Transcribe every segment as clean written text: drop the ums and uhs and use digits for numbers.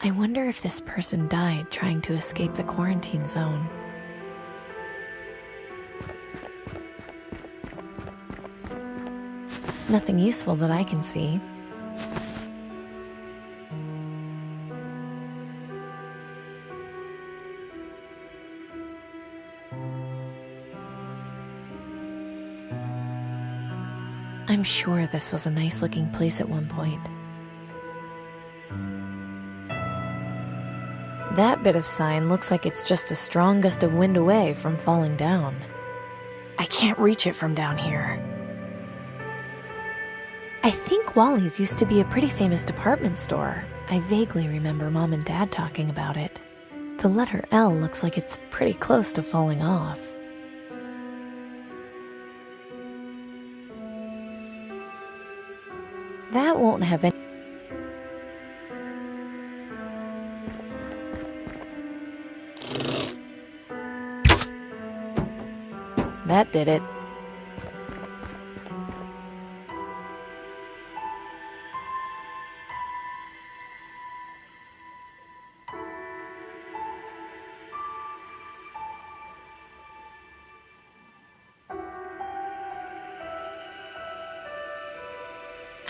I wonder if this person died trying to escape the quarantine zone. Nothing useful that I can see. I'm sure this was a nice-looking place at one point. That bit of sign looks like it's just a strong gust of wind away from falling down. I can't reach it from down here. I think Wally's used to be a pretty famous department store. I vaguely remember Mom and Dad talking about it. The letter L looks like it's pretty close to falling off. That won't have any... That did it.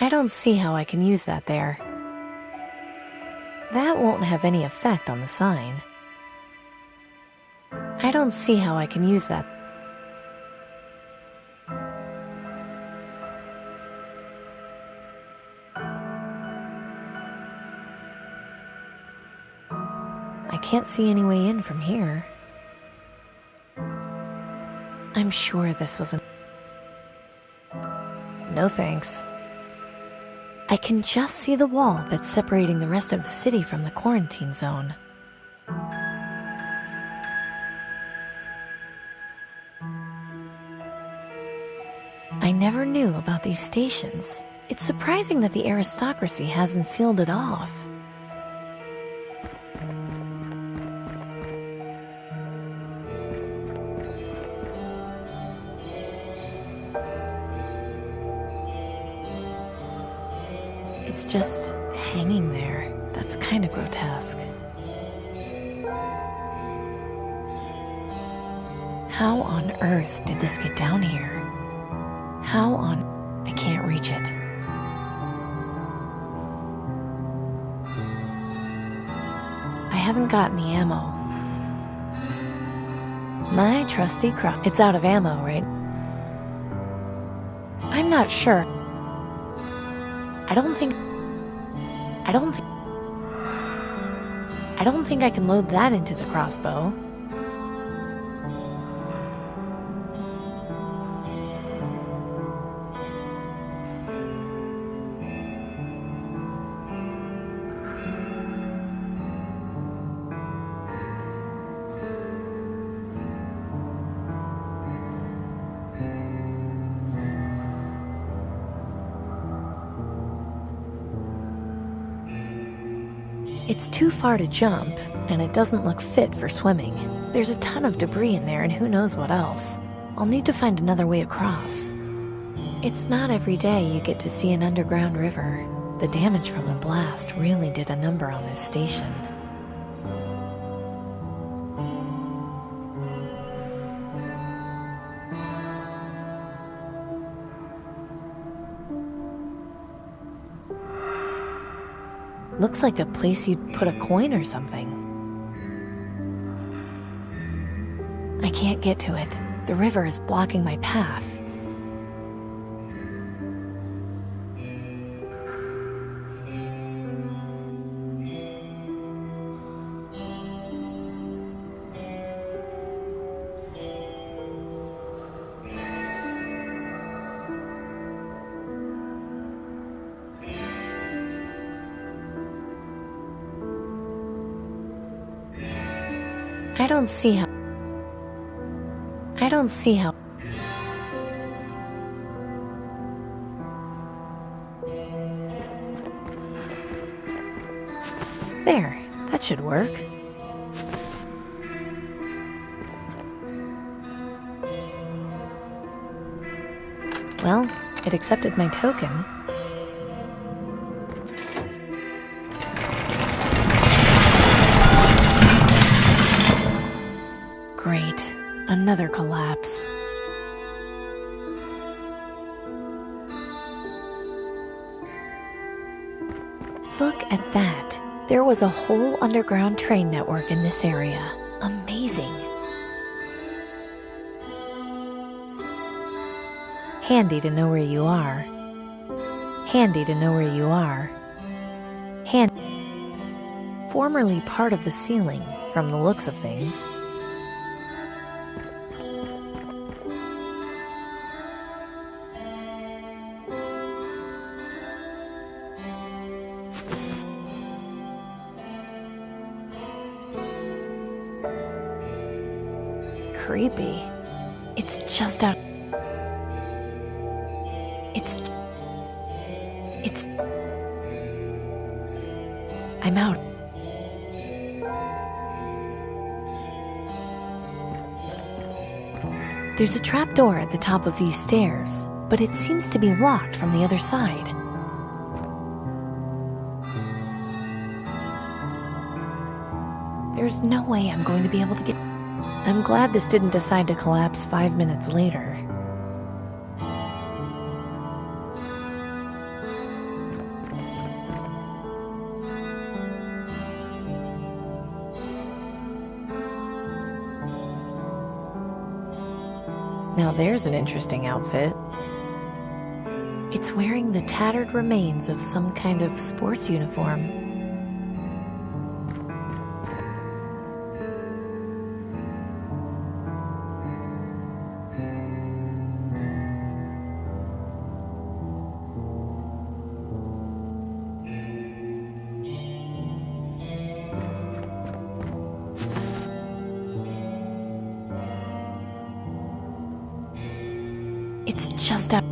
I don't see how I can use that there. That won't have any effect on the sign. I don't see how I can use that. I can't see any way in from here. I'm sure this was a... No thanks. I can just see the wall that's separating the rest of the city from the quarantine zone. I never knew about these stations. It's surprising that the aristocracy hasn't sealed it off. It's just hanging there. That's kind of grotesque. How on earth did this get down here? How on... I can't reach it. I haven't got any ammo. My trusty cross... It's out of ammo, right? I'm not sure. I don't think I can load that into the crossbow. It's too far to jump, and it doesn't look fit for swimming. There's a ton of debris in there and who knows what else. I'll need to find another way across. It's not every day you get to see an underground river. The damage from the blast really did a number on this station. Looks like a place you'd put a coin or something. I can't get to it. The river is blocking my path. I don't see how... There, that should work. Well, it accepted my token. another collapse. Look at that. There was a whole underground train network in this area. Amazing. Handy to know where you are. Handy to know where you are. Formerly part of the ceiling, from the looks of things. Creepy. It's just out. I'm out. There's a trapdoor at the top of these stairs, but it seems to be locked from the other side. There's no way I'm going to be able to get... I'm glad this didn't decide to collapse 5 minutes later. Now there's an interesting outfit. It's wearing the tattered remains of some kind of sports uniform. It's just out.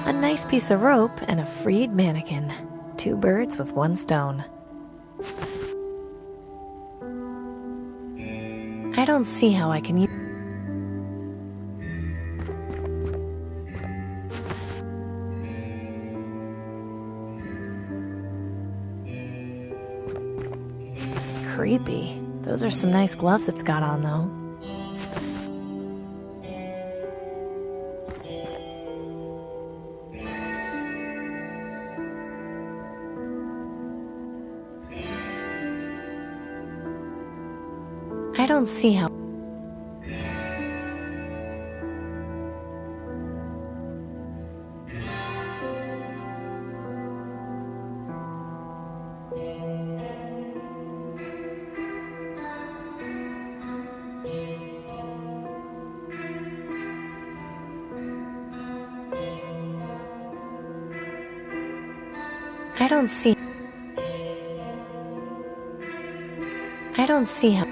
A nice piece of rope and a freed mannequin. 2 birds with 1 stone. I don't see how I can use... Creepy. Those are some nice gloves it's got on, though. I don't see how... I don't see how...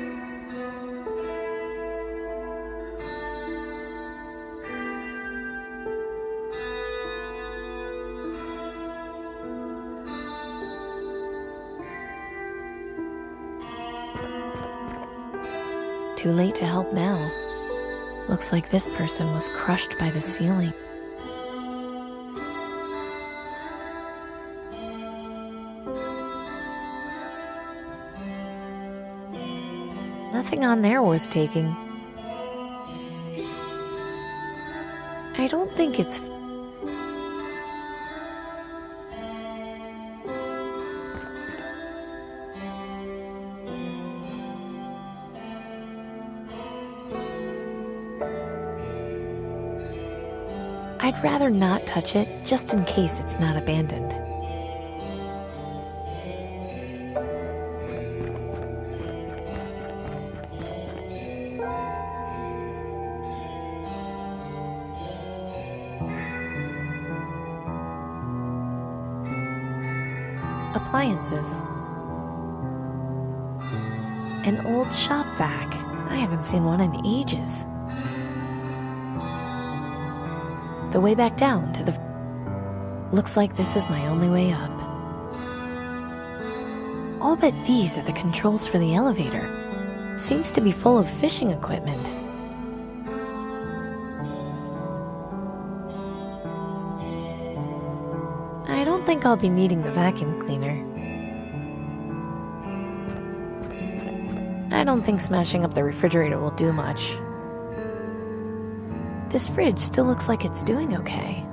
Too late to help now. Looks like this person was crushed by the ceiling. Nothing on there worth taking. I don't think it's... I'd rather not touch it, just in case it's not abandoned. Appliances. An old shop vac. I haven't seen one in ages. The way back down to the... Looks like this is my only way up. I'll bet these are the controls for the elevator. Seems to be full of fishing equipment. think I'll be needing the vacuum cleaner. I don't think smashing up the refrigerator will do much. This fridge still looks like it's doing okay.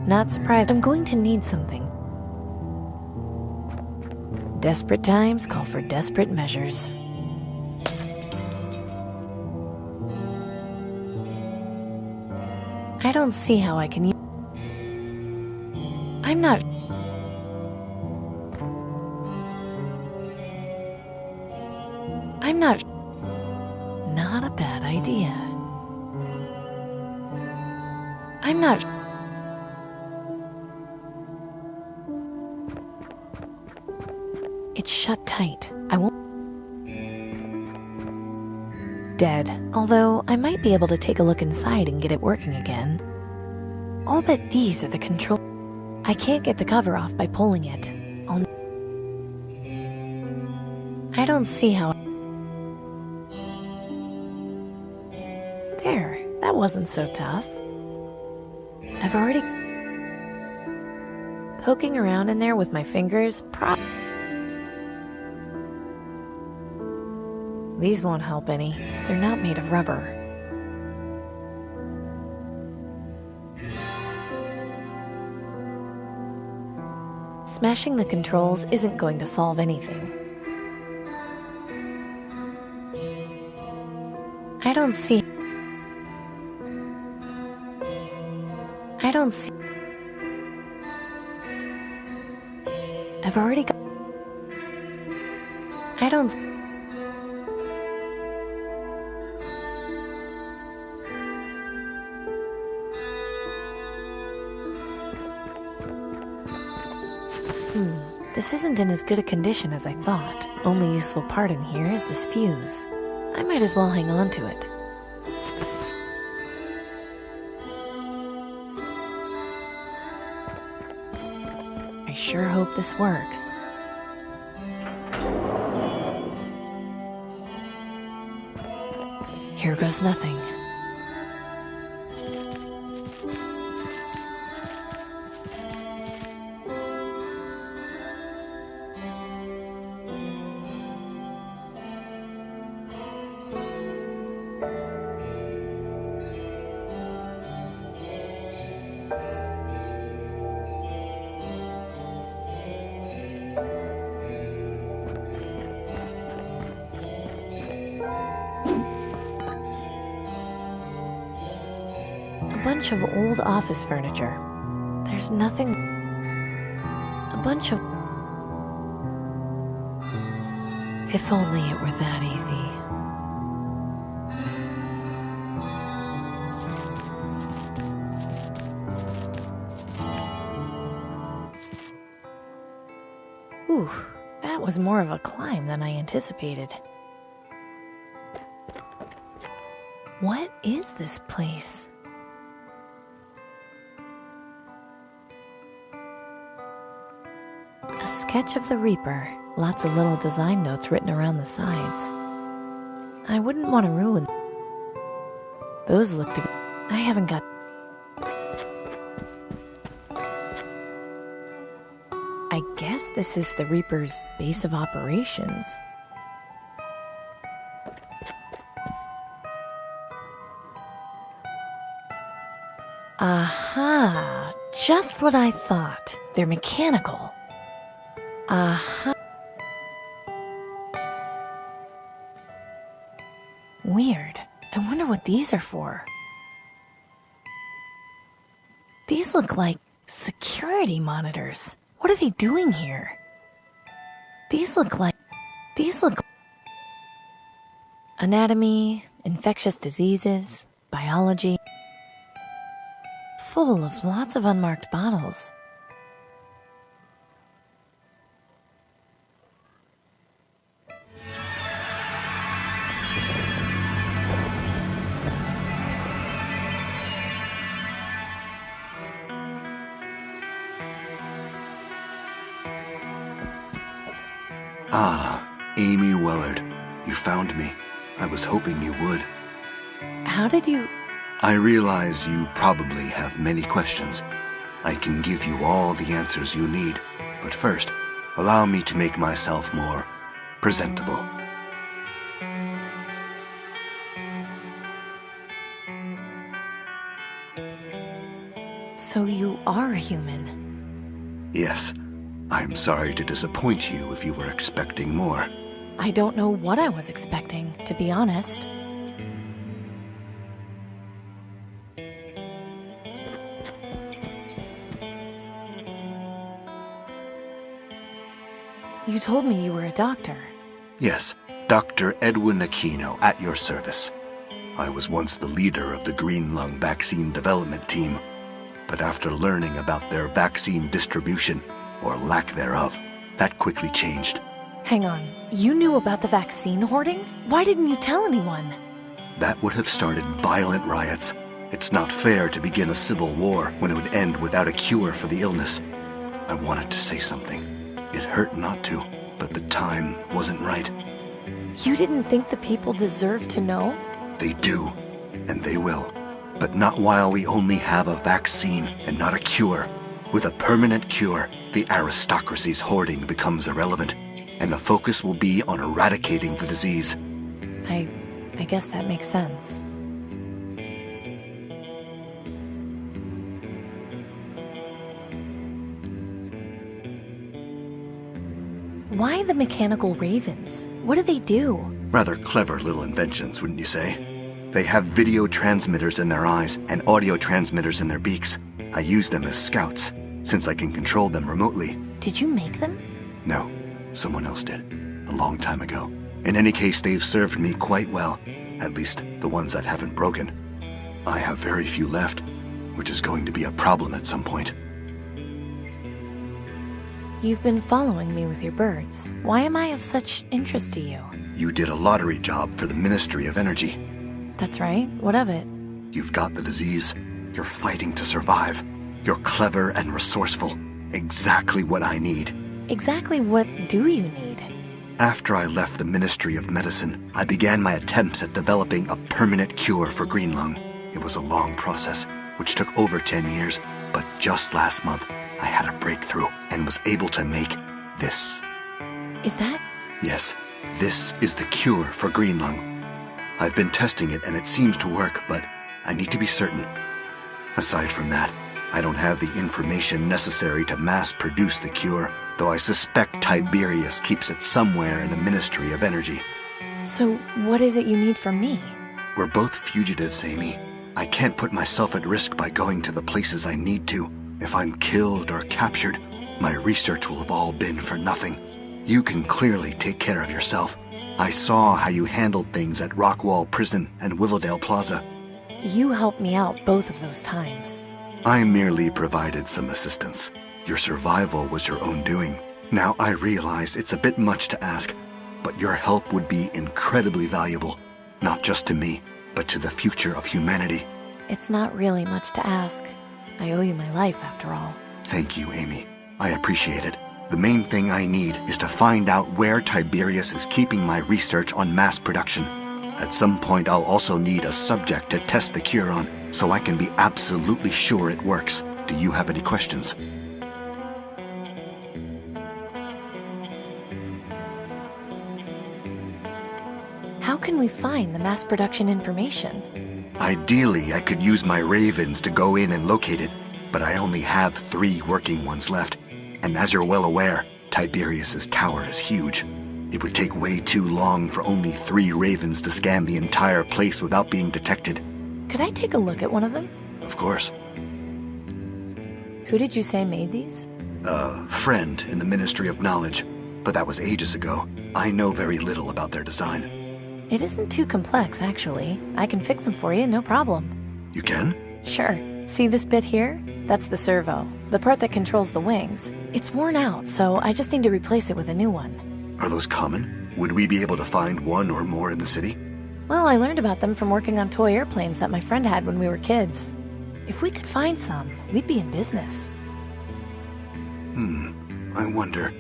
Not surprised. I'm going to need something. Desperate times call for desperate measures. I don't see how I can use... I'm not... Not a bad idea. I'm not... It's shut tight. I won't... Dead. Although, I might be able to take a look inside and get it working again. I'll bet these are the control... I can't get the cover off by pulling it. I don't see how... There. That wasn't so tough. I've already... Poking around in there with my fingers, These won't help any. They're not made of rubber. Smashing the controls isn't going to solve anything. I don't see... I've already got... I don't... This isn't in as good a condition as I thought. Only useful part in here is this fuse. I might as well hang on to it. I sure hope this works. Here goes nothing. A bunch of old office furniture. There's nothing... A bunch of... If only it were that easy. Ooh, that was more of a climb than I anticipated. What is this place? A sketch of the Reaper. Lots of little design notes written around the sides. I wouldn't want to ruin... Those look to be... I haven't got... I guess this is the Reaper's base of operations. Aha! Just what I thought. They're mechanical. Aha. Weird. I wonder what these are for. These look like security monitors. What are they doing here? These look... Anatomy, infectious diseases, biology. Full of lots of unmarked bottles. Ah, Amy Willard. You found me. I was hoping you would. How did you... I realize you probably have many questions. I can give you all the answers you need, but first, allow me to make myself more presentable. So you are human? Yes. I'm sorry to disappoint you if you were expecting more. I don't know what I was expecting, to be honest. You told me you were a doctor. Yes, Dr. Edwin Aquino, at your service. I was once the leader of the Green Lung vaccine development team, but after learning about their vaccine distribution, or lack thereof, that quickly changed. Hang on, you knew about the vaccine hoarding? Why didn't you tell anyone? That would have started violent riots. It's not fair to begin a civil war when it would end without a cure for the illness. I wanted to say something. It hurt not to, but the time wasn't right. You didn't think the people deserved to know? They do, and they will. But not while we only have a vaccine and not a cure. With a permanent cure, the aristocracy's hoarding becomes irrelevant, and the focus will be on eradicating the disease. I guess that makes sense. Why the mechanical ravens? What do they do? Rather clever little inventions, wouldn't you say? They have video transmitters in their eyes and audio transmitters in their beaks. I use them as scouts, since I can control them remotely. Did you make them? No, someone else did, a long time ago. In any case, they've served me quite well, at least the ones that haven't broken. I have very few left, which is going to be a problem at some point. You've been following me with your birds. Why am I of such interest to you? You did a lottery job for the Ministry of Energy. That's right. What of it? You've got the disease. You're fighting to survive. You're clever and resourceful. Exactly what I need. Exactly what do you need? After I left the Ministry of Medicine, I began my attempts at developing a permanent cure for green lung. It was a long process, which took over 10 years, but just last month, I had a breakthrough and was able to make this. Is that? Yes, this is the cure for green lung. I've been testing it and it seems to work, but I need to be certain. Aside from that, I don't have the information necessary to mass produce the cure, though I suspect Tiberius keeps it somewhere in the Ministry of Energy. So what is it you need from me? We're both fugitives, Amy. I can't put myself at risk by going to the places I need to. If I'm killed or captured, my research will have all been for nothing. You can clearly take care of yourself. I saw how you handled things at Rockwall Prison and Willowdale Plaza. You helped me out both of those times. I merely provided some assistance. Your survival was your own doing. Now I realize it's a bit much to ask, but your help would be incredibly valuable, not just to me, but to the future of humanity. It's not really much to ask. I owe you my life, after all. Thank you, Amy. I appreciate it. The main thing I need is to find out where Tiberius is keeping my research on mass production. At some point, I'll also need a subject to test the cure on, so I can be absolutely sure it works. Do you have any questions? How can we find the mass production information? Ideally, I could use my ravens to go in and locate it, but I only have 3 working ones left. And as you're well aware, Tiberius's tower is huge. It would take way too long for only 3 ravens to scan the entire place without being detected. Could I take a look at one of them? Of course. Who did you say made these? A friend in the Ministry of Knowledge, but that was ages ago. I know very little about their design. It isn't too complex, actually. I can fix them for you, no problem. You can? Sure. See this bit here? That's the servo, the part that controls the wings. It's worn out, so I just need to replace it with a new one. Are those common? Would we be able to find one or more in the city? Well, I learned about them from working on toy airplanes that my friend had when we were kids. If we could find some, we'd be in business. I wonder.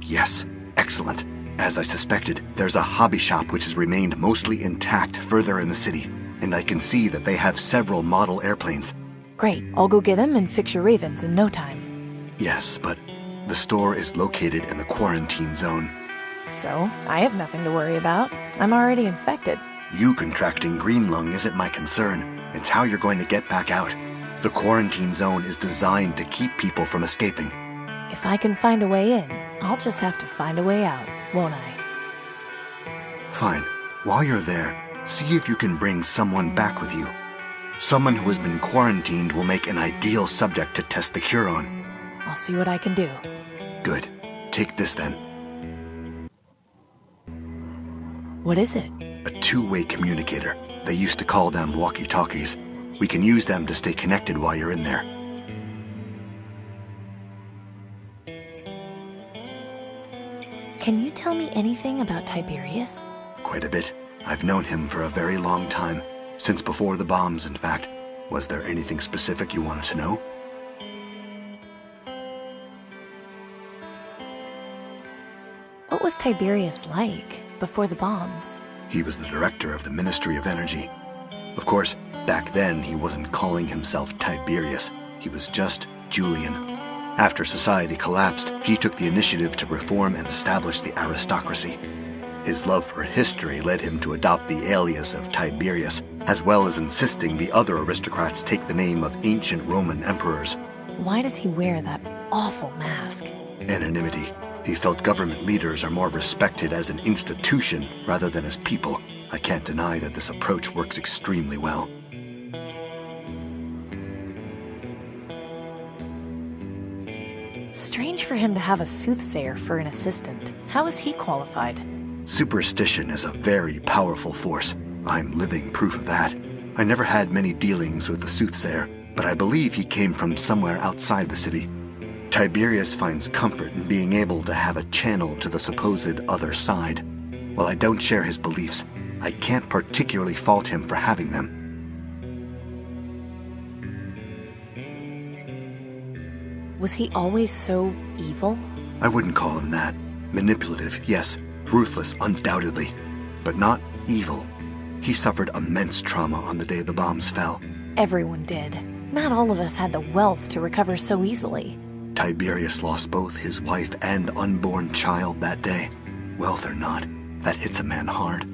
Yes, excellent. As I suspected, there's a hobby shop which has remained mostly intact further in the city, and I can see that they have several model airplanes. Great, I'll go get him and fix your ravens in no time. Yes, but the store is located in the quarantine zone. So, I have nothing to worry about. I'm already infected. You contracting green lung isn't my concern. It's how you're going to get back out. The quarantine zone is designed to keep people from escaping. If I can find a way in, I'll just have to find a way out, won't I? Fine. While you're there, see if you can bring someone back with you. Someone who has been quarantined will make an ideal subject to test the cure on. I'll see what I can do. Good. Take this then. What is it? A two-way communicator. They used to call them walkie-talkies. We can use them to stay connected while you're in there. Can you tell me anything about Tiberius? Quite a bit. I've known him for a very long time. Since before the bombs, in fact. Was there anything specific you wanted to know? What was Tiberius like before the bombs? He was the director of the Ministry of Energy. Of course, back then he wasn't calling himself Tiberius. He was just Julian. After society collapsed, he took the initiative to reform and establish the aristocracy. His love for history led him to adopt the alias of Tiberius, as well as insisting the other aristocrats take the name of ancient Roman emperors. Why does he wear that awful mask? Anonymity. He felt government leaders are more respected as an institution rather than as people. I can't deny that this approach works extremely well. Strange for him to have a soothsayer for an assistant. How is he qualified? Superstition is a very powerful force. I'm living proof of that. I never had many dealings with the soothsayer, but I believe he came from somewhere outside the city. Tiberius finds comfort in being able to have a channel to the supposed other side. While I don't share his beliefs, I can't particularly fault him for having them. Was he always so evil? I wouldn't call him that. Manipulative, yes. Ruthless, undoubtedly. But not evil. He suffered immense trauma on the day the bombs fell. Everyone did. Not all of us had the wealth to recover so easily. Tiberius lost both his wife and unborn child that day. Wealth or not, that hits a man hard.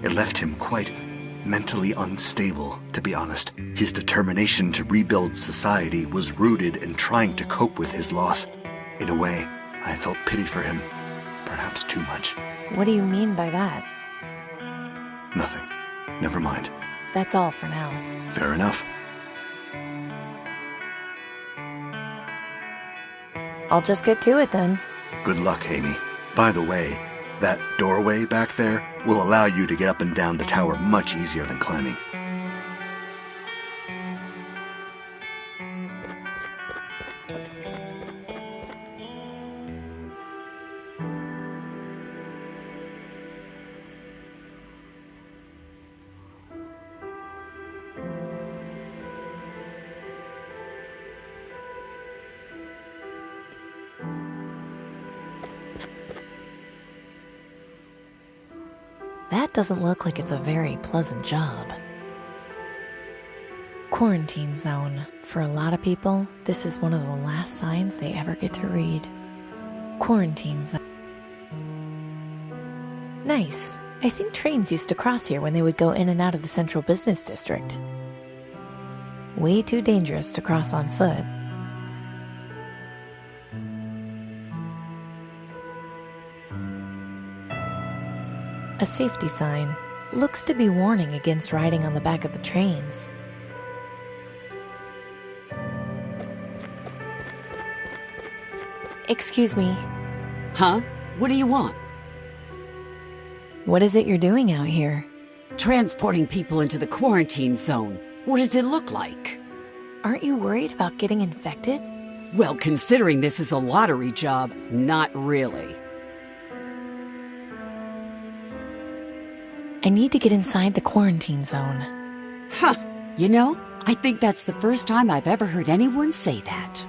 It left him quite mentally unstable, to be honest. His determination to rebuild society was rooted in trying to cope with his loss. In a way, I felt pity for him. Perhaps too much. What do you mean by that? Nothing. Never mind. That's all for now. Fair enough. I'll just get to it then. Good luck, Amy. By the way, that doorway back there will allow you to get up and down the tower much easier than climbing. That doesn't look like it's a very pleasant job. Quarantine zone. For a lot of people, this is one of the last signs they ever get to read. Quarantine zone. Nice. I think trains used to cross here when they would go in and out of the central business district. Way too dangerous to cross on foot. A safety sign. Looks to be warning against riding on the back of the trains. Excuse me. Huh? What do you want? What is it you're doing out here? Transporting people into the quarantine zone. What does it look like? Aren't you worried about getting infected? Well, considering this is a lottery job, not really. I need to get inside the quarantine zone. Huh. You know, I think that's the first time I've ever heard anyone say that.